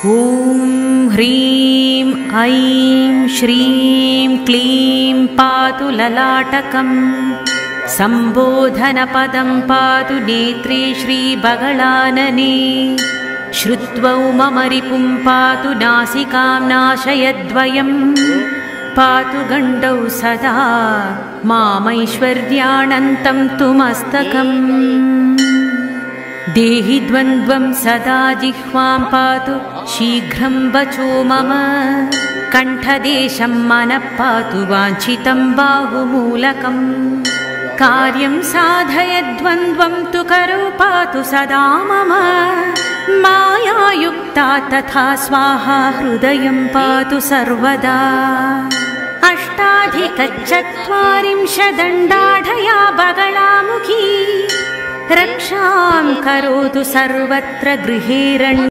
ॐ ह्रीं ऐं श्रीं क्लीं पातु ललाटकं सम्बोधनपदं पातु नेत्रे श्रीबगलानने श्रुत्वौ मम रिपुं पातु नासिकां नाशयद्वयं पातु गण्डौ सदा मामैश्वर्याणन्तं तु मस्तकम् देहि द्वन्द्वं सदा जिह्वां पातु शीघ्रं वचो मम कण्ठदेशं मनः पातु वाञ्छितं बाहुमूलकम् कार्यं साधयद्वन्द्वं तु करौ पातु सदा मम मायायुक्ता तथा स्वाहा हृदयं पातु सर्वदा अष्टाधिकचत्वारिंशदण्डाढया बगलामुखी रक्षां करोतु सर्वत्र गृहेरण्ये